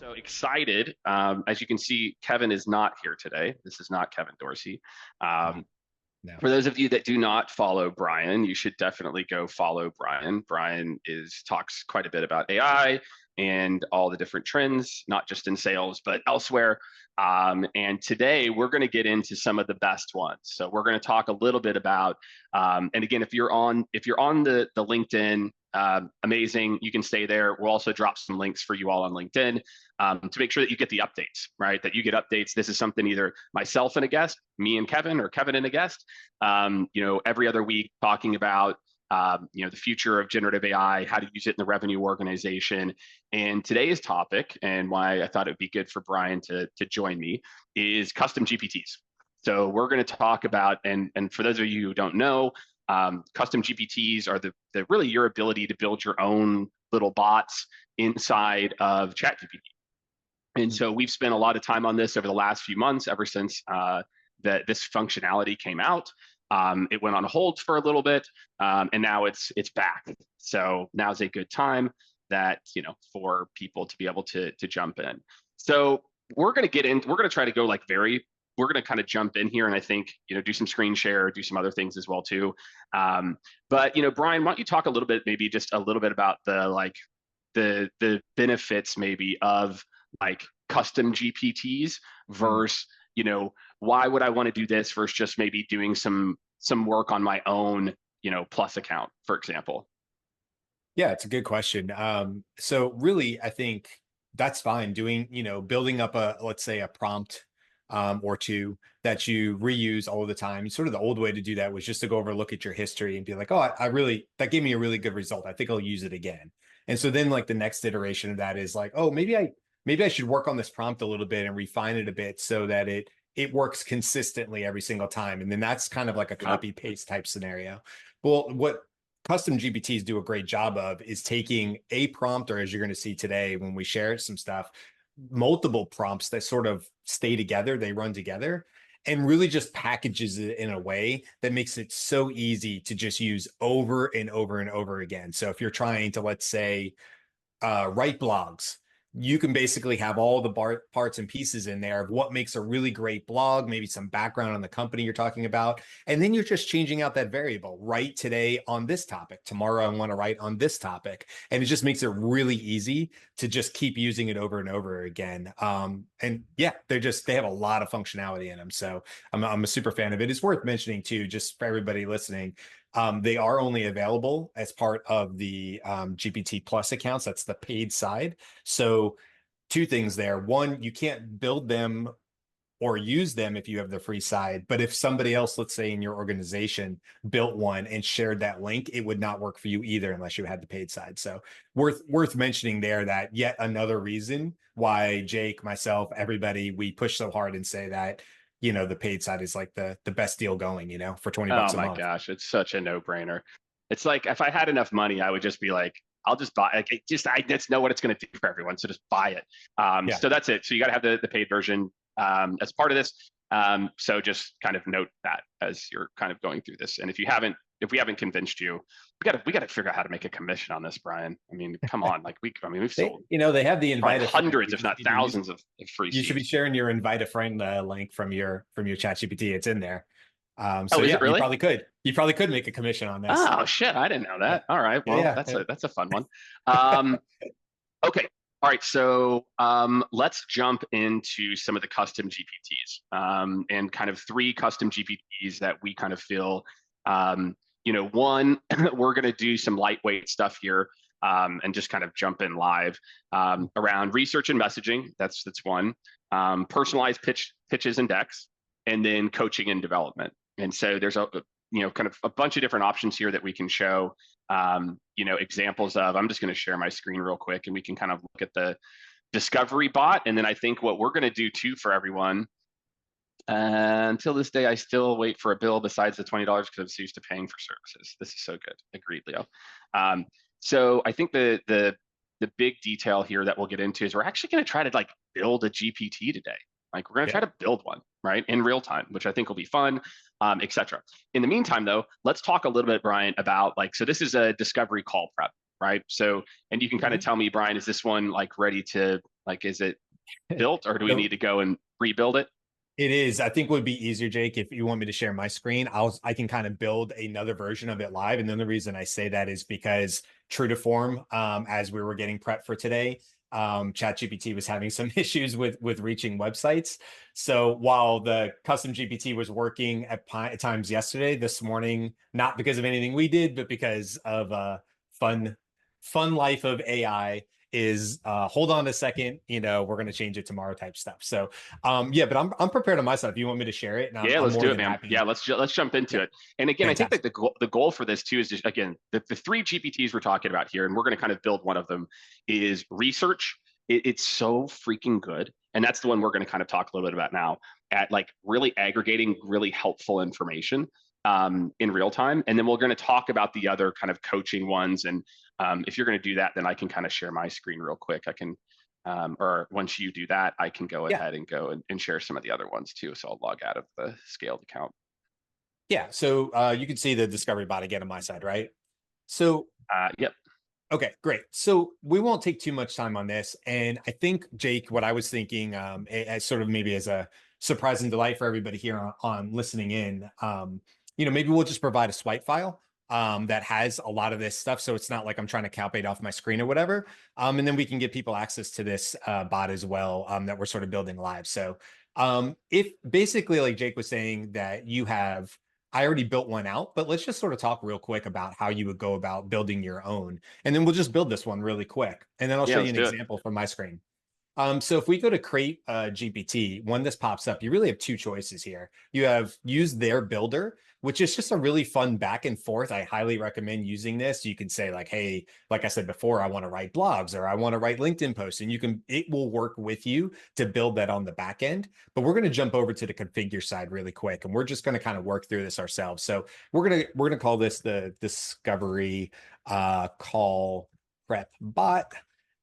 So excited. As you can see, Kevin is not here today. This is not Kevin Dorsey. Um, No. for those of you that do not follow Brian, you should definitely go follow Brian. Brian talks quite a bit about AI and all the different trends, not just in sales, but elsewhere. And today we're going to get into some of the best ones. So we're going to talk a little bit about, and again, if you're on the LinkedIn, amazing. You can stay there. We'll also drop some links for you all on LinkedIn to make sure that you get the updates, right? That you get updates. This is something either myself and a guest, me and Kevin, or Kevin and a guest, every other week talking about, the future of generative AI, how to use it in the revenue organization. And today's topic, and why I thought it would be good for Brian to join me, is custom GPTs. So we're going to talk about, and for those of you who don't know, custom GPTs are the really your ability to build your own little bots inside of ChatGPT. And so we've spent a lot of time on this over the last few months, ever since this functionality came out. It went on hold for a little bit, and now it's back. So now's a good time that for people to be able to jump in. So we're going to get in. We're going to try to go we're going to kind of jump in here, and I think do some screen share, do some other things as well too. But Brian, why don't you talk a little bit, maybe just a little bit about the benefits maybe of custom GPTs versus why would I want to do this versus just maybe doing some work on my own Plus account, for example. Yeah, it's a good question. So really, I think that's fine doing, building up let's say a prompt or two that you reuse all the time. Sort of the old way to do that was just to go over, look at your history and be like, oh, that gave me a really good result. I think I'll use it again. And so then the next iteration of that is like, oh, maybe I should work on this prompt a little bit and refine it a bit so that it works consistently every single time. And then that's kind of like a copy paste type scenario. Well, what custom GPTs do a great job of is taking a prompt, or as you're going to see today when we share some stuff, multiple prompts that sort of stay together, they run together, and really just packages it in a way that makes it so easy to just use over and over and over again. So if you're trying to, let's say, write blogs, you can basically have all the parts and pieces in there of what makes a really great blog, maybe some background on the company you're talking about. And then you're just changing out that variable. Write today on this topic. Tomorrow, I want to write on this topic. And it just makes it really easy to just keep using it over and over again. And yeah, they have a lot of functionality in them. So I'm a super fan of it. It's worth mentioning too, just for everybody listening. They are only available as part of the GPT Plus accounts. That's the paid side. So two things there. One, you can't build them or use them if you have the free side. But if somebody else, let's say in your organization, built one and shared that link, it would not work for you either unless you had the paid side. So worth mentioning there that yet another reason why Jake, myself, everybody, we push so hard and say that the paid side is like the best deal going, for 20 bucks Oh a my month. gosh, it's such a no-brainer. It's like if I had enough money, I would just be like, I'll just buy it. I just know what it's going to do for everyone, so just buy it. Yeah. So that's it. So you got to have the paid version as part of this. So just kind of note that as you're kind of going through this. And if we haven't convinced you, we got to figure out how to make a commission on this, Brian. I mean, come on, we've sold they have the invite hundreds, if not thousands of free you should be seats. sharing your invite a friend link from your ChatGPT. It's in there. So is yeah, it really? you probably could make a commission on this. Oh shit, I didn't know that. All right, well, that's a fun one. Okay, all right, so let's jump into some of the custom GPTs and kind of three custom GPTs that we kind of feel, one, we're going to do some lightweight stuff here and just kind of jump in live around research and messaging. That's one. Personalized pitches and decks, and then coaching and development. And so there's kind of a bunch of different options here that we can show, examples of. I'm just going to share my screen real quick, and we can kind of look at the discovery bot. And then I think what we're going to do too for everyone, until this day, I still wait for a bill besides the $20 because I'm so used to paying for services. This is so good. Agreed, Leo. So I think the big detail here that we'll get into is we're actually going to try to build a GPT today. We're going to try to build one, right, in real time, which I think will be fun, etc. In the meantime, though, let's talk a little bit, Brian, about so this is a discovery call prep, right? So, and you can kind of tell me, Brian, is this one ready to Like, is it built, or do we So need to go and rebuild it? it is. I think would be easier, Jake, if you want me to share my screen. I can kind of build another version of it live. And then the reason I say that is because true to form, as we were getting prepped for today, ChatGPT was having some issues with reaching websites. So while the custom GPT was working at times yesterday, this morning, not because of anything we did, but because of fun fun life of AI is hold on a second, we're going to change it tomorrow type stuff. So yeah, but I'm prepared on my side. If you want me to share it, and I'm, Yeah, I'm let's more do it, than man. Yeah, happy. let's jump Yeah, into it. And again, I think like fantastic. the goal for this too is just, again, the three GPTs we're talking about here, and we're going to kind of build one of them, is research. It's so freaking good, and that's the one we're going to kind of talk a little bit about now, at like really aggregating really helpful information in real time. And then we're going to talk about the other kind of coaching ones. And if you're going to do that, then I can kind of share my screen real quick. I can or once you do that, I can go Yeah, ahead and go and share some of the other ones too. So I'll log out of the scaled account. yeah. So you can see the discovery bot again on my side, right? So Yep. okay, great. So we won't take too much time on this. And I think, Jake, what I was thinking, as sort of maybe as a surprise and delight for everybody here on listening in, maybe we'll just provide a swipe file that has a lot of this stuff. So it's not like I'm trying to calculate off my screen or whatever. And then we can give people access to this bot as well that we're sort of building live. So if basically, like Jake was saying, that you have I already built one out, but let's just sort of talk real quick about how you would go about building your own. And then we'll just build this one really quick. And then I'll Yeah, show you let's an do it. example from my screen. So if we go to create a GPT, when this pops up, you really have two choices here. You have use their builder, which is just a really fun back and forth. I highly recommend using this. You can say like, hey, like I said before, I want to write blogs or I want to write LinkedIn posts, and it will work with you to build that on the back end. But we're going to jump over to the configure side really quick, and we're just going to kind of work through this ourselves. So we're gonna call this the discovery call prep bot.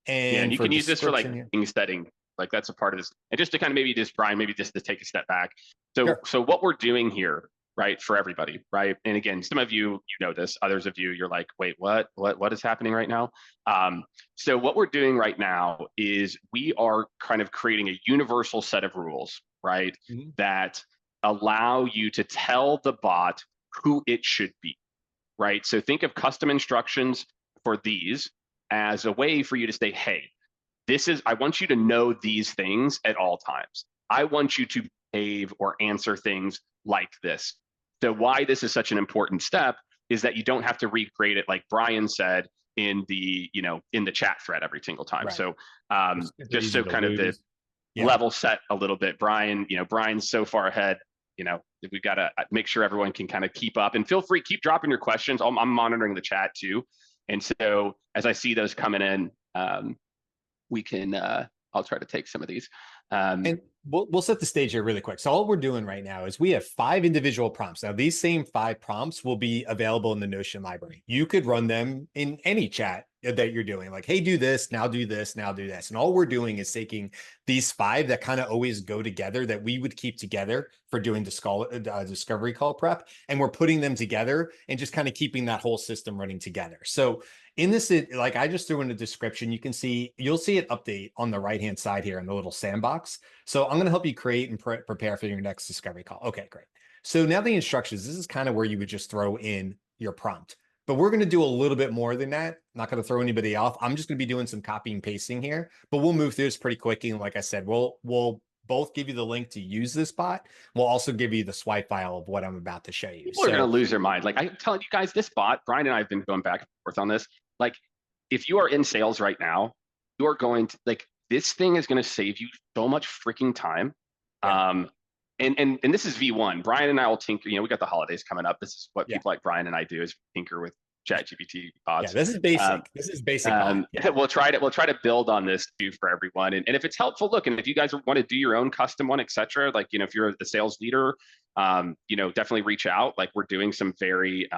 Yeah, and And you for can use this for like description here. thing setting. Like that's a part of this. And just to kind of maybe just Brian, maybe just to take a step back. So Sure. so what we're doing here, right, for everybody, right? And again, some of you know this, others of you, you're like, wait, what is happening right now? So what we're doing right now is we are kind of creating a universal set of rules, right? Mhm. That allow you to tell the bot who it should be, right? So think of custom instructions for these as a way for you to say, hey, I want you to know these things at all times. I want you to behave or answer things like this. So why this is such an important step is that you don't have to recreate it like Brian said in the chat thread every single time. Right. So If they're just easy so to kind of the lose. Yeah. level set a little bit, Brian's so far ahead. We've got to make sure everyone can kind of keep up, and feel free, keep dropping your questions. I'm monitoring the chat too. And so as I see those coming in, we can I'll try to take some of these. And we'll set the stage here really quick. So all we're doing right now is we have 5 individual prompts. Now, these same 5 prompts will be available in the Notion library. You could run them in any chat that you're doing, like, hey, do this, now do this, now do this. And all we're doing is taking these 5 that kind of always go together, that we would keep together for doing discovery call prep, and we're putting them together and just kind of keeping that whole system running together. So in this, like I just threw in the description, you'll see it update on the right hand side here in the little sandbox. So I'm going to help you create and prepare for your next discovery call. Okay, great. So now the instructions, this is kind of where you would just throw in your prompt. But we're going to do a little bit more than that. I'm not going to throw anybody off. I'm just going to be doing some copy and pasting here, but we'll move through this pretty quickly. And like I said, we'll both give you the link to use this bot. We'll also give you the swipe file of what I'm about to show you. People are going to So lose their mind. Like I'm telling you guys, this bot, Brian and I have been going back and forth on this. Like, if you are in sales right now, you are going to like this thing is going to save you so much freaking time. yeah, Um, and this is V1. Brian and I will tinker. We got the holidays coming up. This is what yeah, people like Brian and I do, is tinker with ChatGPT yeah. bots. This is Um, basic. This is basic bot. Yeah, we'll try to build on this too for everyone. And if it's helpful, look, and if you guys want to do your own custom one, etc., like, if you're the sales leader, definitely reach out. Like, we're doing some very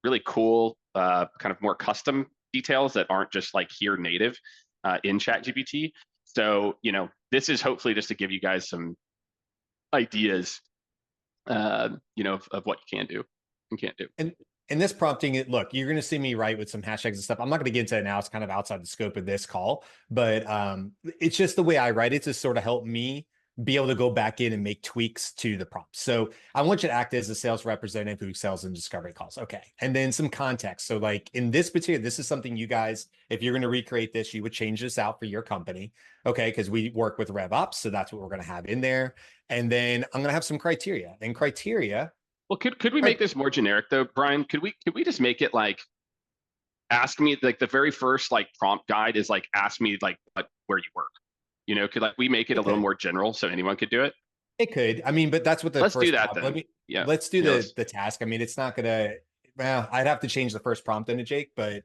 really cool kind of more custom details that aren't just like here native in ChatGPT. So, this is hopefully just to give you guys some ideas, of what you can do and can't do. and in this prompting, look, you're going to see me write with some hashtags and stuff. I'm not going to get into it now. It's kind of outside the scope of this call, but it's just the way I write it to sort of help me be able to go back in and make tweaks to the prompt. So I want you to act as a sales representative who sells in discovery calls. Okay. And then some context. So like in this particular, this is something you guys, if you're going to recreate this, you would change this out for your company. Okay. Because we work with RevOps. So that's what we're going to have in there. And then I'm going to have some criteria, and criteria. Well, could we make this more generic though, Brian? Could we just make it like, ask me, like the very first like prompt guide is like, ask me like where you work. Could like we make it a little more general so anyone could do it? It could. I mean, but that's what the Let's do first that prompt. then. Yeah. Let's do Yeah, the task. I mean, it's not gonna. Well, I'd have to change the first prompt into Jake, but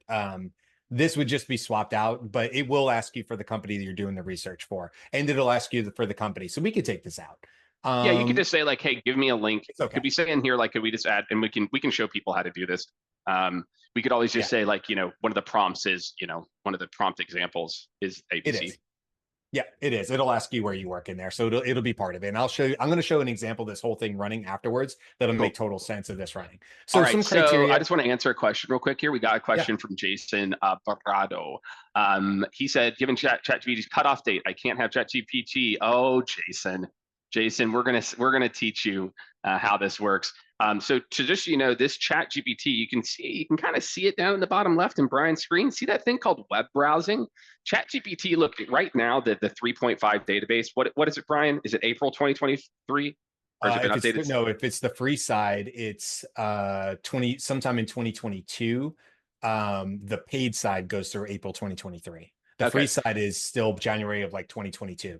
this would just be swapped out. But it will ask you for the company that you're doing the research for, and it'll ask you for the company. So we could take this out. yeah, you could just say like, hey, give me a link. It's okay. Could we say in here like, could we just add, and we can show people how to do this. We could always just say like, one of the prompts is, one of the prompt examples is It ABC. is. Yeah, it is. It'll ask you where you work in there. So it'll be part of it. And I'll show you, I'm going to show an example of this whole thing running afterwards that'll Cool. make total sense of this running. So All right, some so criteria. I just want to answer a question real quick here. We got a question from Jason Barrado. He said, given ChatGPT's cutoff date, I can't have ChatGPT. Oh, Jason, we're gonna teach you how this works. So to just this ChatGPT, you can kind of see it down in the bottom left in Brian's screen. See that thing called web browsing? ChatGPT, look right now, the 3.5 database. What is it, Brian? Is it April 2023? Or has it been updated? No, if it's the free side, it's sometime in 2022. The paid side goes through April 2023. The free side is still January of like 2022.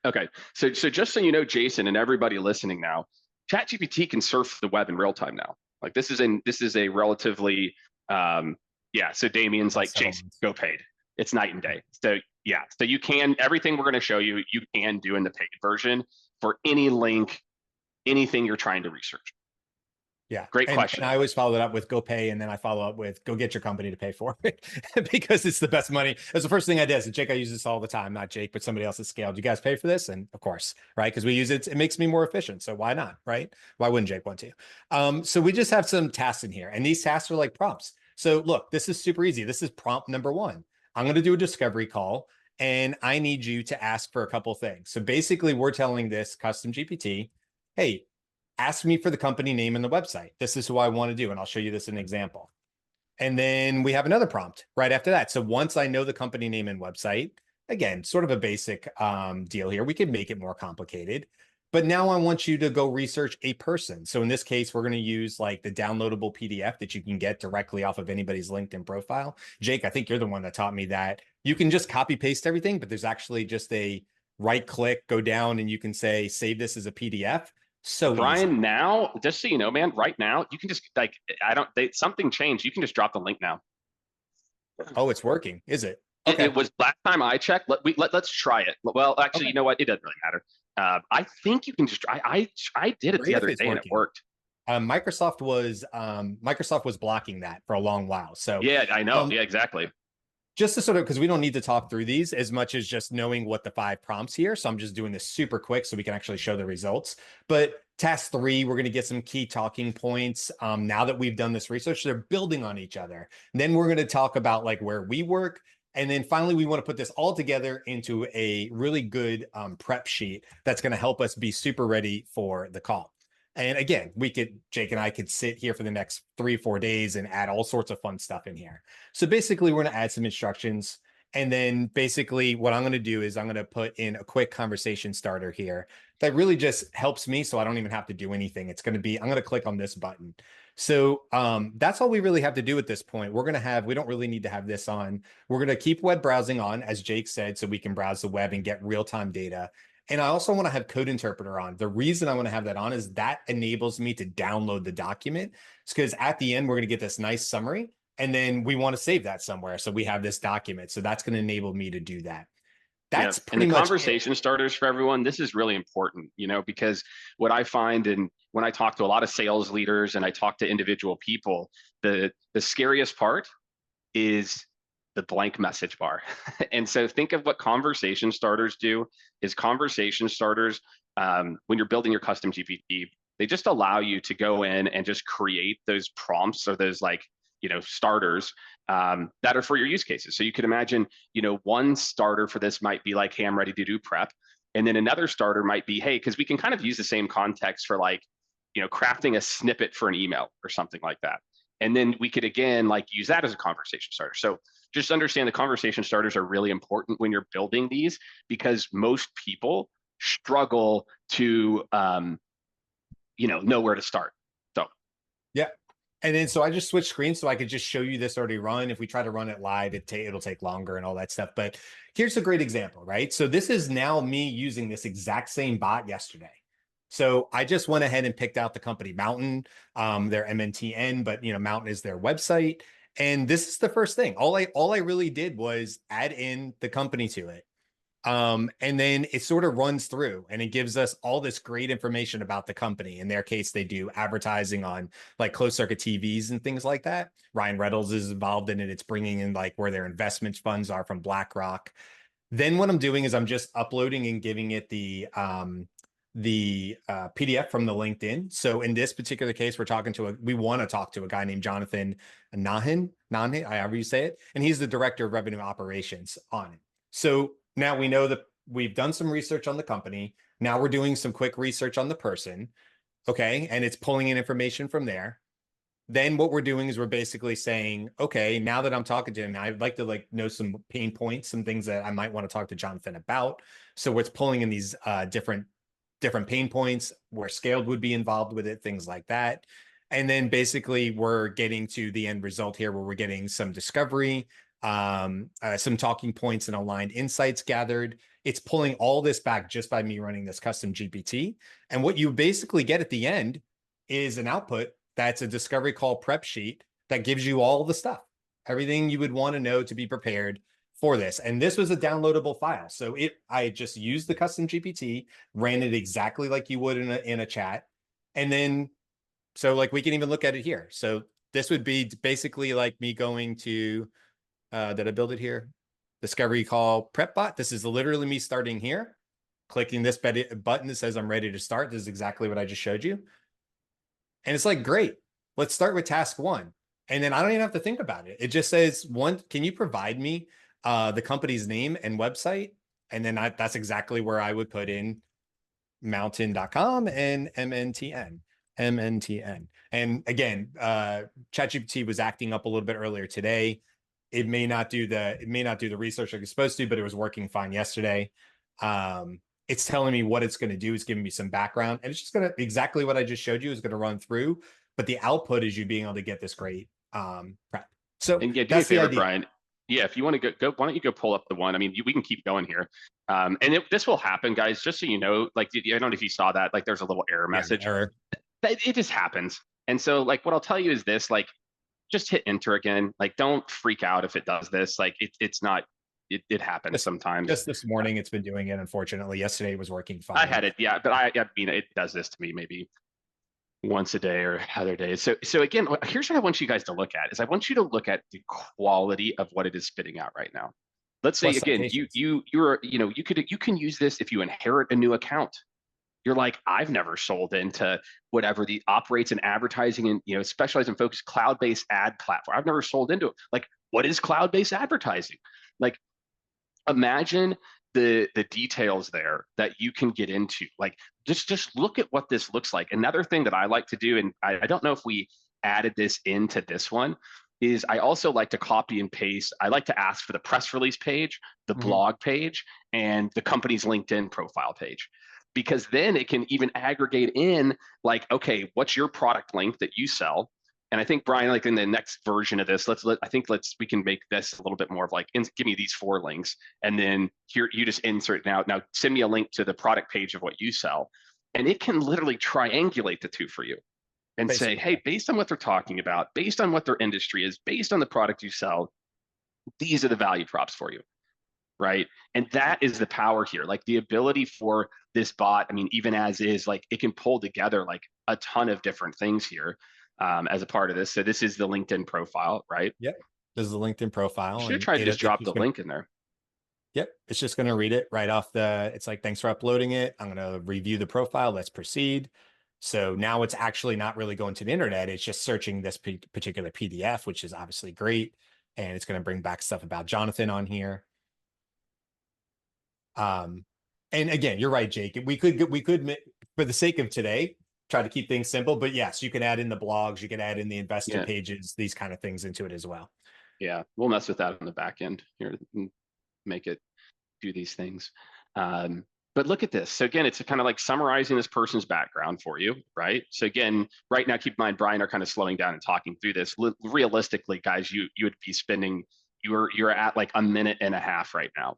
Okay, so just so you know, Jason, and everybody listening now, ChatGPT can surf the web in real time now. Like this is a relatively So Damien's like, Jason, go paid. It's night and day. So yeah, so you can, everything we're going to show you, you can do in the paid version for any link, anything you're trying to research. Yeah. Great question. And I always follow it up with go pay. And then I follow up with go get your company to pay for it because it's the best money. That's the first thing I did. So Jake, I use this all the time, not Jake, but somebody else at Scaled. You guys pay for this? And of course, right. Because we use it. It makes me more efficient. So why not? Right. Why wouldn't Jake want to? So we just have some tasks in here, and these tasks are like prompts. So look, this is super easy. This is prompt number 1. I'm going to do a discovery call, and I need you to ask for a couple things. So basically we're telling this custom GPT, hey, ask me for the company name and the website. This is who I want to do. And I'll show you this in an example. And then we have another prompt right after that. So once I know the company name and website, again, sort of a basic deal here. We could make it more complicated. But now I want you to go research a person. So in this case, we're going to use like the downloadable PDF that you can get directly off of anybody's LinkedIn profile. Jake, I think you're the one that taught me that you can just copy paste everything, but there's actually just a right click, go down, and you can say, save this as a PDF. So Brian, easy. now, just so you know, man, right now, you can just like, something changed. You can just drop the link now. Oh, it's working, is it? Okay. It was last time I checked. Let's try it. Well, actually, you know what? It doesn't really matter. I think you can just. I did it the other day and it worked. Microsoft was blocking that for a long while. So yeah, I know. Yeah, exactly. Just to sort of, because we don't need to talk through these as much as just knowing what the 5 prompts here. So I'm just doing this super quick so we can actually show the results. But task 3, we're going to get some key talking points. Now that we've done this research, they're building on each other. And then we're going to talk about like where we work. And then finally, we want to put this all together into a really good prep sheet that's going to help us be super ready for the call. And again, Jake and I could sit here for the next 3-4 days and add all sorts of fun stuff in here. So basically, we're going to add some instructions. And then basically what I'm going to do is I'm going to put in a quick conversation starter here that really just helps me. So I don't even have to do anything. It's going to be, I'm going to click on this button. So that's all we really have to do at this point. We don't really need to have this on. We're going to keep web browsing on, as Jake said, so we can browse the web and get real-time data. And I also want to have code interpreter on. The reason I want to have that on is that enables me to download the document. It's because at the end, we're going to get this nice summary, and then we want to save that somewhere. So we have this document. So that's going to enable me to do that. That's pretty much conversation starters for everyone. This is really important, because what I find, and when I talk to a lot of sales leaders and I talk to individual people, the scariest part is the blank message bar. And so think of what conversation starters do. Is conversation starters, when you're building your custom GPT, They just allow you to go in and just create those prompts or those like, starters that are for your use cases. So you could imagine, one starter for this might be like, hey, I'm ready to do prep. And then another starter might be, hey, because we can kind of use the same context for like, crafting a snippet for an email or something like that. And then we could, again, like use that as a conversation starter. So just understand the conversation starters are really important when you're building these, because most people struggle to, know where to start. So, yeah. And then, so I just switched screens so I could just show you this already run. If we try to run it live, it'll take longer and all that stuff. But here's a great example, right? So this is now me using this exact same bot yesterday. So I just went ahead and picked out the company Mountain, their MNTN, but Mountain is their website. And this is the first thing. All I really did was add in the company to it. And then it sort of runs through and it gives us all this great information about the company. In their case, they do advertising on like closed circuit TVs and things like that. Ryan Reynolds is involved in it. It's bringing in like where their investment funds are from BlackRock. Then what I'm doing is I'm just uploading and giving it the PDF from the LinkedIn. So in this particular case, we want to talk to a guy named Jonathan Nahin, however you say it. And he's the director of revenue operations on it. So now we know that we've done some research on the company. Now we're doing some quick research on the person. Okay. And it's pulling in information from there. Then what we're doing is we're basically saying, okay, now that I'm talking to him, I'd like to know some pain points, some things that I might want to talk to Jonathan about. So it's pulling in these different pain points where Scaled would be involved with it, things like that. And then basically we're getting to the end result here where we're getting some discovery, some talking points and aligned insights gathered. It's pulling all this back just by me running this custom GPT. And what you basically get at the end is an output that's a discovery call prep sheet that gives you all the stuff, everything you would want to know to be prepared for this. And this was a downloadable file. So I just used the custom GPT, ran it exactly like you would in a chat. And then, so like we can even look at it here. So this would be basically like me going to, did I build it here? Discovery call prep bot. This is literally me starting here, clicking this button that says I'm ready to start. This is exactly what I just showed you. And it's like, great, let's start with task 1. And then I don't even have to think about it. It just says, can you provide me the company's name and website? And then that's exactly where I would put in mountain.com and MNTN. And again, ChatGPT was acting up a little bit earlier today. It may not do the research like it's supposed to, but it was working fine yesterday. It's telling me what it's going to do. It's giving me some background, and it's just going to exactly what I just showed you is going to run through. But the output is you being able to get this great prep. So and yeah, do me a that's the favor, idea. Brian. Yeah, if you want to go, why don't you go pull up the one? I mean, we can keep going here. This will happen, guys, just so you know, like, I don't know if you saw that, like there's a little error message. Error. It just happens. And so like, what I'll tell you is this, like, just hit enter again. Like, don't freak out if it does this. Like it's not, it happens sometimes. Just this morning, it's been doing it. Unfortunately, yesterday it was working fine. I had it. Yeah. But I mean, it does this to me maybe once a day or other days. So again, here's what I want you guys to look at is I want you to look at the quality of what it is spitting out right now. Let's say again, you can use this if you inherit a new account. You're like, I've never sold into whatever the operates in advertising and specialize and focus cloud-based ad platform. I've never sold into it. Like, what is cloud-based advertising? Like, imagine the details there that you can get into. Like, just look at what this looks like. Another thing that I like to do, and I don't know if we added this into this one, is I also like to copy and paste. I like to ask for the press release page, the blog page, and the company's LinkedIn profile page. Because then it can even aggregate in like, okay, what's your product link that you sell? And I think, Brian, like in the next version of this, we can make this a little bit more of like, give me these 4 links. And then here you just insert now send me a link to the product page of what you sell. And it can literally triangulate the two for you and basically say, hey, based on what they're talking about, based on what their industry is, based on the product you sell, these are the value props for you. Right. And that is the power here, like the ability for this bot. I mean, even as is, like, it can pull together like a ton of different things here as a part of this. So this is the LinkedIn profile, right? Yep. This is the LinkedIn profile. Should try to just drop the link in there. Yep. It's just going to read it right off it's like, thanks for uploading it. I'm going to review the profile. Let's proceed. So now it's actually not really going to the internet. It's just searching this particular PDF, which is obviously great. And it's going to bring back stuff about Jonathan on here. And again, you're right, Jake. We could, for the sake of today, try to keep things simple. But yes, you can add in the blogs, you can add in the investor Yeah. pages, these kind of things into it as well. Yeah. We'll mess with that on the back end here and make it do these things. But look at this. So again, it's kind of like summarizing this person's background for you, right? So again, right now, keep in mind, Brian are kind of slowing down and talking through this. Realistically, guys, you would be spending, you're at like a minute and a half right now,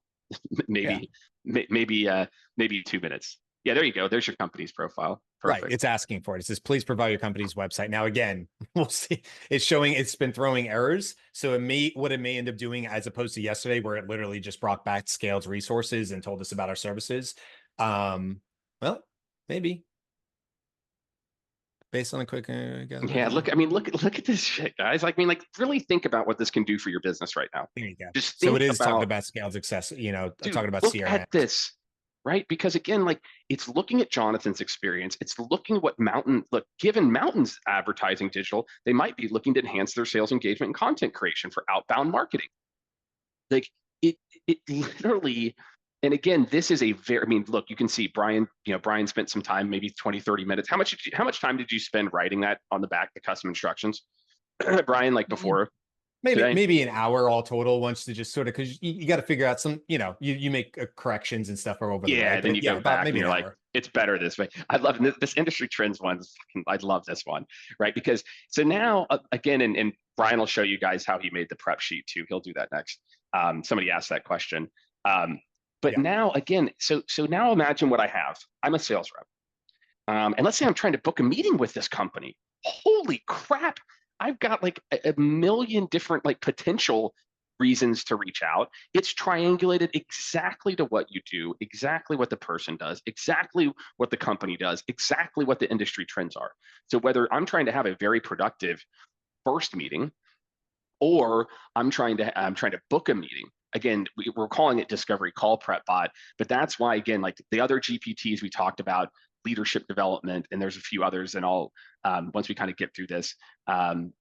maybe, maybe 2 minutes. Yeah, there you go. There's your company's profile. Perfect. Right. It's asking for it. It says, please provide your company's website. Now, again, we'll see. It's showing it's been throwing errors. So what it may end up doing, as opposed to yesterday, where it literally just brought back Scaled's resources and told us about our services. Well, maybe. Based on a quick, Yeah, look at this shit, guys. Like, I mean, like, really think about what this can do for your business right now. there you go. Just So think it is talking about, about Scaled's success, dude, talking about look CRM. at this, right? Because again, like, it's looking at Jonathan's experience. It's looking at what given Mountain's advertising digital, they might be looking to enhance their sales engagement and content creation for outbound marketing. Like, it literally, and again, this is a very, I mean, look, you can see Brian, Brian spent some time, maybe 20, 30 minutes. How much time did you spend writing that on the back, the custom instructions? Brian, like before today? Maybe an hour all total, once to just sort of, because you got to figure out some, you make corrections and stuff over the way. Yeah, then But you yeah, go about back and maybe you're an like, hour. it's better this way. I love this industry trends one. I love this one, right? Because so now again, and Brian will show you guys how he made the prep sheet too. He'll do that next. Somebody asked that question. But Yeah. now again, so now imagine what I have. I'm a sales rep. And let's say I'm trying to book a meeting with this company. Holy crap. I've got like a million different like potential reasons to reach out. It's triangulated exactly to what you do, exactly what the person does, exactly what the company does, exactly what the industry trends are. So whether I'm trying to have a very productive first meeting, or I'm trying to book a meeting. Again, we're calling it Discovery Call Prep Bot, but that's why, again, like the other GPTs we talked about, leadership development, and there's a few others, and I'll once we kind of get through this, I'll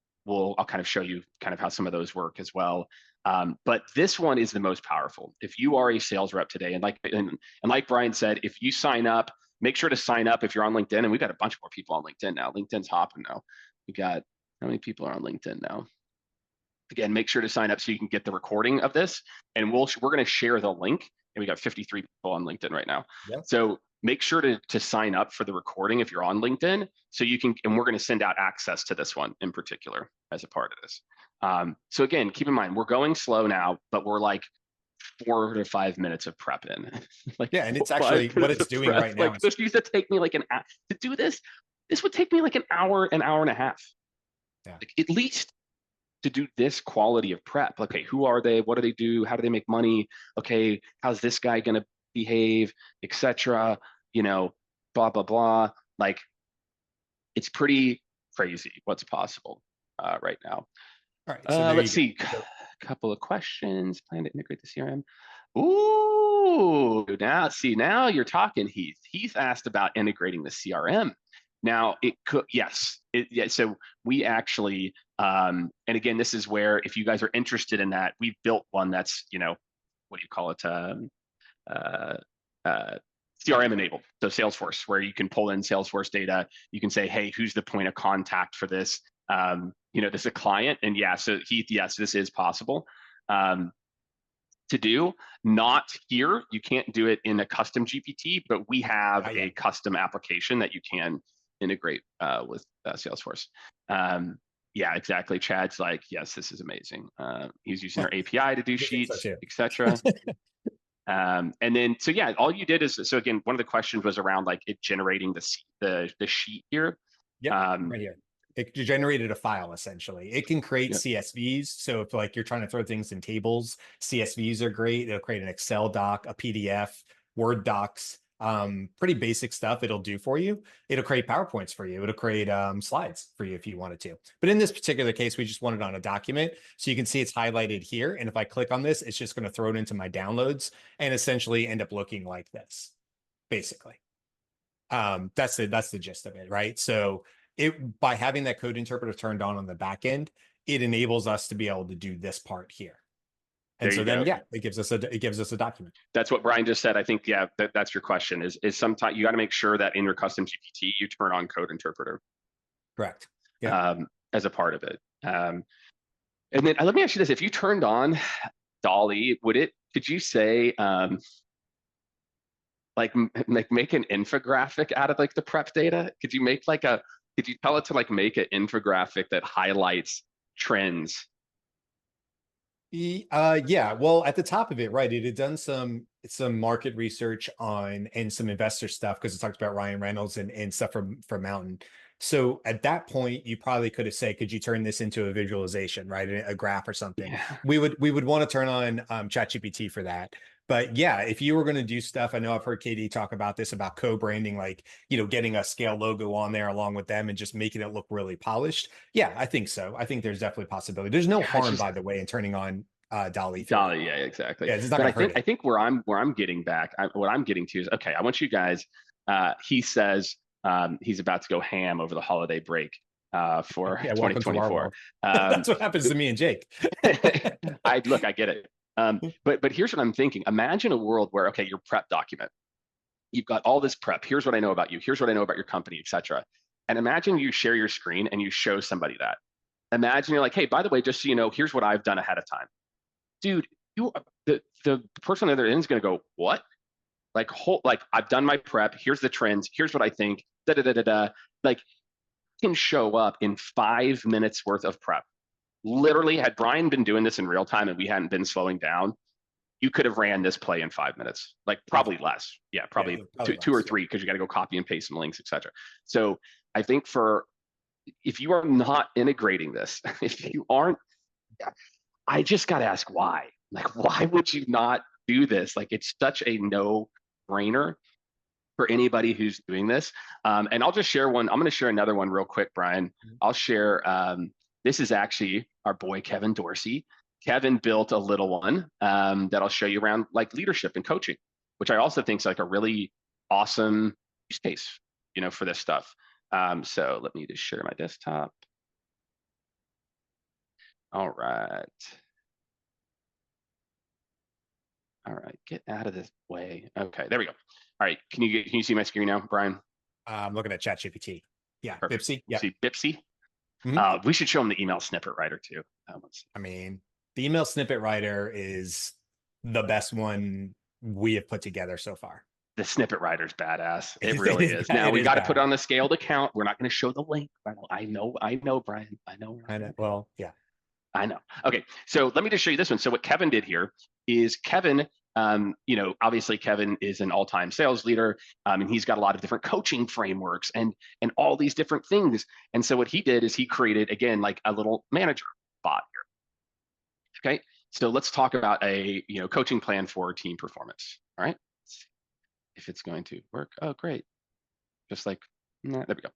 kind of show you kind of how some of those work as well. But this one is the most powerful. If you are a sales rep today, and like Brian said, if you sign up, make sure to sign up if you're on LinkedIn, and we've got a bunch more people on LinkedIn now. LinkedIn's hopping now. We got, how many people are on LinkedIn now? Again, make sure to sign up so you can get the recording of this, and we're going to share the link. And we got 53 people on LinkedIn right now. Yep. So make sure to sign up for the recording if you're on LinkedIn, so you can, and we're going to send out access to this one in particular as a part of this. So again, keep in mind, we're going slow now, but we're like 4 to 5 minutes of prep in. Like, Yeah, and it's actually what it's doing right now. Like, this used to take me like an hour to do this. This would take me like an hour and a half. Yeah. Like, at least to do this quality of prep. Okay, who are they? What do they do? How do they make money? Okay, how's this guy going to behave, etc. Blah blah blah. Like, it's pretty crazy what's possible right now. All right, so Let's see. A couple of questions. Plan to integrate the CRM. Ooh, now you're talking, Heath. Heath asked about integrating the CRM. Now it could, yes. So we actually, and again, this is where, if you guys are interested in that, we've built one that's, what do you call it? CRM enabled. So Salesforce, where you can pull in Salesforce data. You can say, hey, who's the point of contact for this? This is a client. And yeah, so Heath, yes, this is possible to do. Not here. You can't do it in a custom GPT, but we have a custom application that you can integrate with Salesforce. Yeah, exactly. Chad's like, yes, this is amazing. He's using our API to do sheets, etc. And then, so yeah, all you did is, so again, one of the questions was around like it generating the sheet here. Yeah, right here. It generated a file, essentially. It can create CSVs. So if like you're trying to throw things in tables, CSVs are great. It'll create an Excel doc, a PDF, Word docs, pretty basic stuff it'll do for you. It'll create PowerPoints for you. It'll create slides for you if you wanted to. But in this particular case, we just want it on a document. So you can see it's highlighted here. And if I click on this, it's just going to throw it into my downloads and essentially end up looking like this, basically. That's the gist of it, right? So by having that code interpreter turned on the back end, it enables us to be able to do this part here. And There so you then, go. yeah, it gives us a document. That's what Brian just said. I think, yeah, that's your question is sometimes you got to make sure that in your custom GPT, you turn on code interpreter. Correct. Yeah. As a part of it. And then let me ask you this: if you turned on Dolly, could you say like make an infographic out of like the prep data? Could you tell it to like make an infographic that highlights trends? Yeah. Well, at the top of it, right, it had done some market research on and some investor stuff because it talked about Ryan Reynolds and stuff from Mountain. So at that point, you probably could have said, could you turn this into a visualization, right? A graph or something. Yeah. We would want to turn on ChatGPT for that. But yeah, if you were going to do stuff, I know I've heard Katie talk about this about co-branding, like, getting a scale logo on there along with them and just making it look really polished. Yeah, I think so. I think there's definitely a possibility. There's no Yeah, it's harm, just by the way, in turning on Dolly through it. Dolly, yeah, exactly. Yeah, it's not But going to hurt I it. think where I'm getting back, what I'm getting to is okay. I want you guys. He says he's about to go ham over the holiday break for Yeah, welcome to our 2024. world. Um, That's what happens to me and Jake. I get it. But here's what I'm thinking. Imagine a world where okay, your prep document. You've got all this prep. Here's what I know about you. Here's what I know about your company, etc. And imagine you share your screen and you show somebody that. Imagine you're like, hey, by the way, just so you know, here's what I've done ahead of time, dude. The person on the other end is going to go, what? Like I've done my prep. Here's the trends. Here's what I think. Da da da da da. Like can show up in 5 minutes worth of prep. Literally, had Brian been doing this in real time and we hadn't been slowing down, you could have ran this play in 5 minutes. Like probably less. Yeah, Yeah, probably probably two or less, yeah. three because you got to go copy and paste some links, etc. So I think if you are not integrating this, if you aren't, I just got to ask why. Like, why would you not do this? Like, it's such a no brainer for anybody who's doing this. And I'll just share one. I'm going to share another one real quick, Brian. I'll share. This is actually our boy, Kevin Dorsey. Kevin built a little one that I'll show you around like leadership and coaching, which I also think is like a really awesome use case, for this stuff. So let me just share my desktop. All right. All right, get out of this way. Okay, there we go. All right, can you see my screen now, Brian? I'm looking at ChatGPT. Yeah, Perfect. Bipsy. Yeah. See Bipsy? Mhm. We should show them the email snippet writer too. I mean, the email snippet writer is the best one we have put together so far. The snippet writer's badass. It It really is, is. Now it we is got to put it bad. on the scaled account. We're not going to show the link. I know, Brian. I know. I know. Well, yeah. I know. Okay, so let me just show you this one. So what Kevin did here is Kevin, obviously Kevin is an all-time sales leader, and he's got a lot of different coaching frameworks and all these different things. And so what he did is he created again like a little manager bot here. Okay, so let's talk about a coaching plan for team performance. All right, let's see if it's going to work. Oh, great! Just like there we go.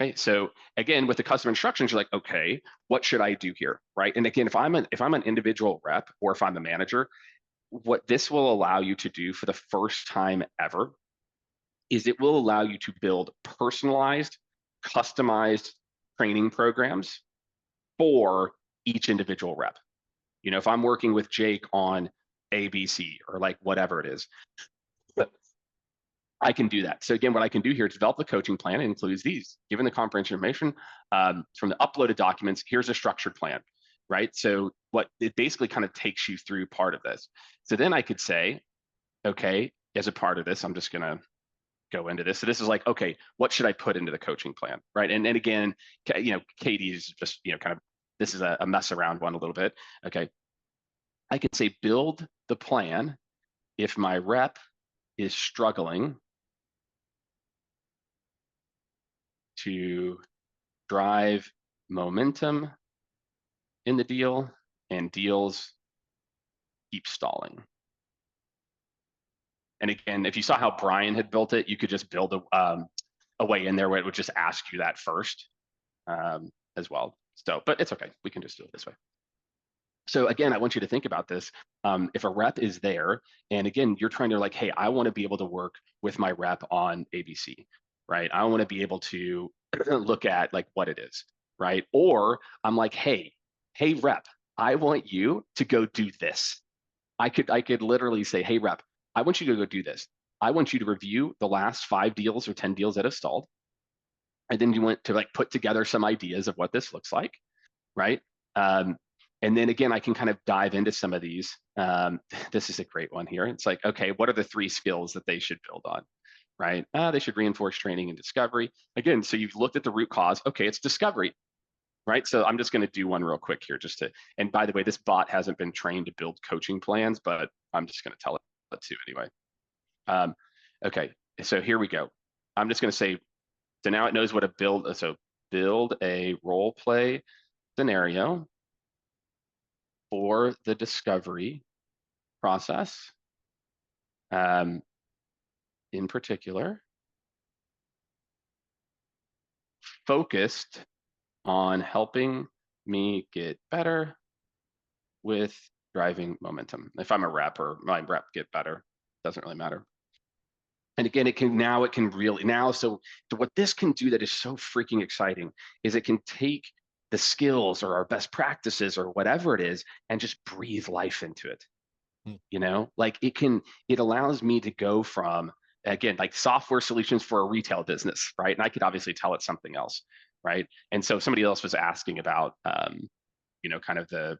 Okay, so again, with the custom instructions, you're like, okay, what should I do here, right? And again, if I'm an individual rep or if I'm the manager, what this will allow you to do for the first time ever is it will allow you to build personalized, customized training programs for each individual rep. If I'm working with Jake on ABC or like whatever it is, I can do that. So again, what I can do here is develop the coaching plan. It includes these. Given the comprehensive information from the uploaded documents, here's a structured plan, right? So what it basically kind of takes you through part of this. So then I could say, okay, as a part of this, I'm just going to go into this. So this is like, okay, what should I put into the coaching plan, right? And again, Katie is just, kind of, this is a mess around one a little bit. Okay. I could say build the plan if my rep is struggling to drive momentum in the deal and deals keep stalling. And again, if you saw how Brian had built it, you could just build a way in there where it would just ask you that first as well. So, but it's okay. We can just do it this way. So again, I want you to think about this. If a rep is there, and again, you're trying to like, hey, I want to be able to work with my rep on ABC, right? I want to be able to look at like what it is, right? Or I'm like, hey rep, I want you to go do this. I could literally say, hey rep, I want you to go do this. I want you to review the last 5 deals or 10 deals that have stalled. And then you want to like put together some ideas of what this looks like, right? Um, and then again, I can kind of dive into some of these. This is a great one here. It's like, okay, what are the 3 skills that they should build on, right? They should reinforce training and discovery. Again, so you've looked at the root cause. Okay, it's discovery, right? So I'm just going to do one real quick here just to, and by the way, this bot hasn't been trained to build coaching plans, but I'm just going to tell it to anyway. Okay, so here we go. I'm just going to say, so now it knows what to build. So build a role play scenario for the discovery process, in particular, focused on helping me get better with driving momentum. If I'm a rep or my rep get better, doesn't really matter. And again, it can really now. So what this can do that is so freaking exciting is it can take the skills or our best practices or whatever it is and just breathe life into it. Like it allows me to go from, again, like software solutions for a retail business, right? And I could obviously tell it something else, right? And so somebody else was asking about, kind of the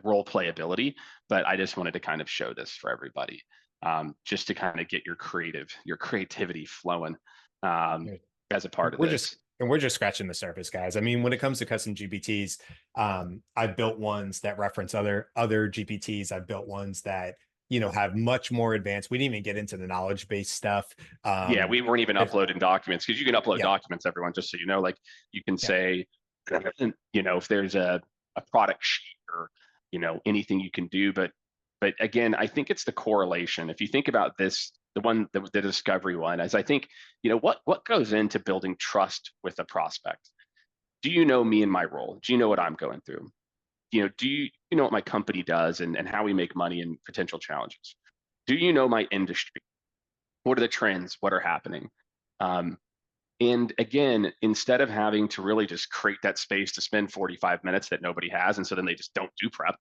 role play ability, but I just wanted to kind of show this for everybody, just to kind of get your creativity flowing, as a part of this. We're just scratching the surface, guys. I mean, when it comes to custom GPTs, I've built ones that reference other GPTs. I've built ones that have much more advanced. We didn't even get into the knowledge based stuff. Yeah, we weren't even uploading documents, because you can upload Yeah. documents, everyone, just so you know. Like you can Yeah. say, if there's a product sheet or anything you can do, but again, I think it's the correlation. If you think about this, the discovery one, as I think, what goes into building trust with a prospect? Do you know me and my role? Do you know what I'm going through? Do you know what my company does and how we make money and potential challenges? Do you know my industry? What are the trends? What are happening? And again, instead of having to really just create that space to spend 45 minutes that nobody has, and so then they just don't do prep,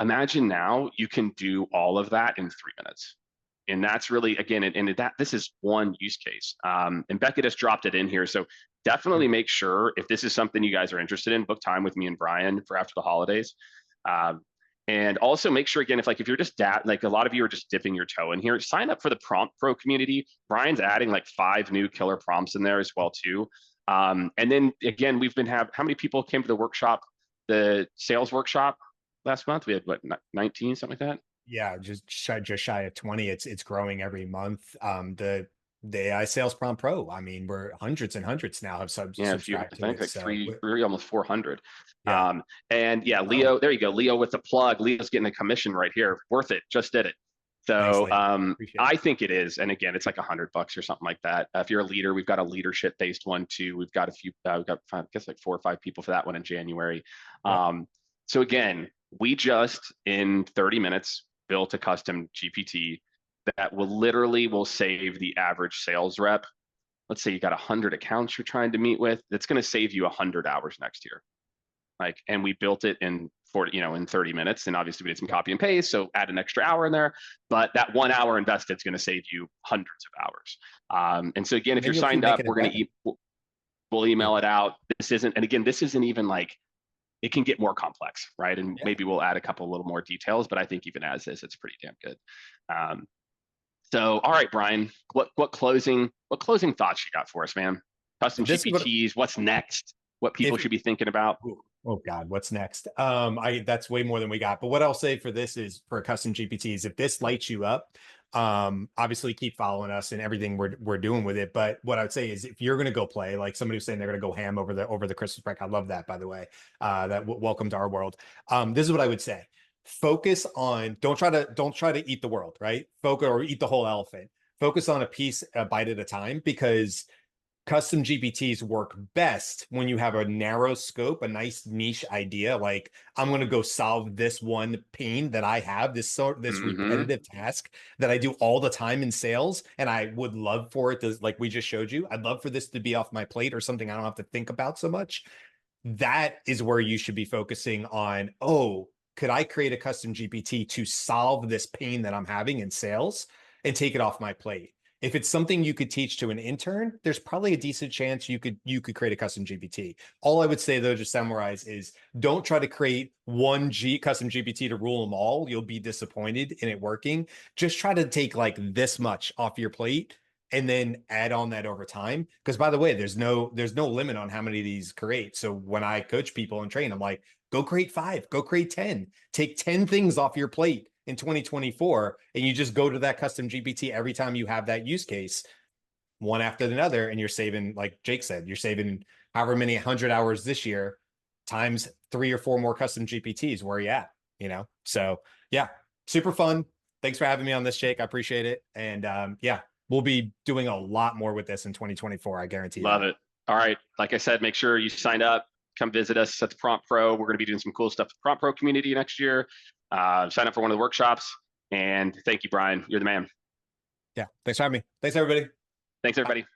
imagine now you can do all of that in 3 minutes. And that's really, again, and that this is one use case. And Becca just dropped it in here. So definitely make sure, if this is something you guys are interested in, book time with me and Brian for after the holidays. And also make sure, again, if you're just like a lot of you are just dipping your toe in here, sign up for the Prompt Pro community. Brian's adding like 5 new killer prompts in there as well too. And then again, how many people came to the workshop, the sales workshop last month? We had what, 19, something like that? Yeah, just shy of 20. It's growing every month. The AI Sales Prompt Pro. I mean, we're hundreds and hundreds now have subscribed I to think it. like So three, almost 400. yeah. And yeah, Leo, there you go. Leo with the plug. Leo's getting a commission right here. Worth it. Just did it. Thanks, So Leo. Appreciate it. I think it is. And again, it's like $100 or something like that. If you're a leader, we've got a leadership based one too. We've got we've got I guess like 4 or 5 people for that one in January. Yep. So again, we just in 30 minutes built a custom GPT that will save the average sales rep. Let's say you got 100 accounts you're trying to meet with. That's going to save you 100 hours next year. And we built it in 30 minutes. And obviously we did some copy and paste, so add an extra hour in there. But that 1 hour invested is going to save you hundreds of hours. And so again, if you're signed up, we're going to we'll email it out. This isn't even like, it can get more complex, right? And maybe we'll add a couple little more details, but I think even as is, it's pretty damn good. So, all right, Brian, what closing thoughts you got for us, man? Custom GPTs, what's next? What people should be thinking about? Oh God, what's next? That's way more than we got. But what I'll say for this is, for custom GPTs, if this lights you up, obviously keep following us and everything we're doing with it. But what I would say is, if you're going to go play, like somebody was saying, they're going to go ham over the Christmas break. I love that, by the way. Welcome to our world. This is what I would say. Focus on, don't try to eat the world, right? Focus, or eat the whole elephant. Focus on a bite at a time, because custom GPTs work best when you have a narrow scope, a nice niche idea. Like, I'm going to go solve this one pain that I have, this Mm-hmm. repetitive task that I do all the time in sales. And I would love for it to, like we just showed you, I'd love for this to be off my plate or something I don't have to think about so much. That is where you should be focusing on, oh, could I create a custom GPT to solve this pain that I'm having in sales and take it off my plate? If it's something you could teach to an intern, there's probably a decent chance you could create a custom GPT. All I would say though, just summarize, is don't try to create one custom GPT to rule them all. You'll be disappointed in it working. Just try to take like this much off your plate and then add on that over time. Because by the way, there's no limit on how many of these create. So when I coach people and train, I'm like, go create 5, go create 10, take 10 things off your plate in 2024, and you just go to that custom GPT every time you have that use case, one after another, and you're saving, like Jake said, you're saving however many 100 hours this year times 3 or 4 more custom GPTs. Where are you at? So yeah, super fun. Thanks for having me on this, Jake. I appreciate it. And yeah, we'll be doing a lot more with this in 2024. I guarantee Love that. it. All right. Like I said, make sure you sign up. Come visit us at the Prompt Pro. We're going to be doing some cool stuff with the Prompt Pro community next year. Sign up for one of the workshops. And thank you, Brian. You're the man. Yeah. Thanks for having me. Thanks, everybody. Thanks, everybody.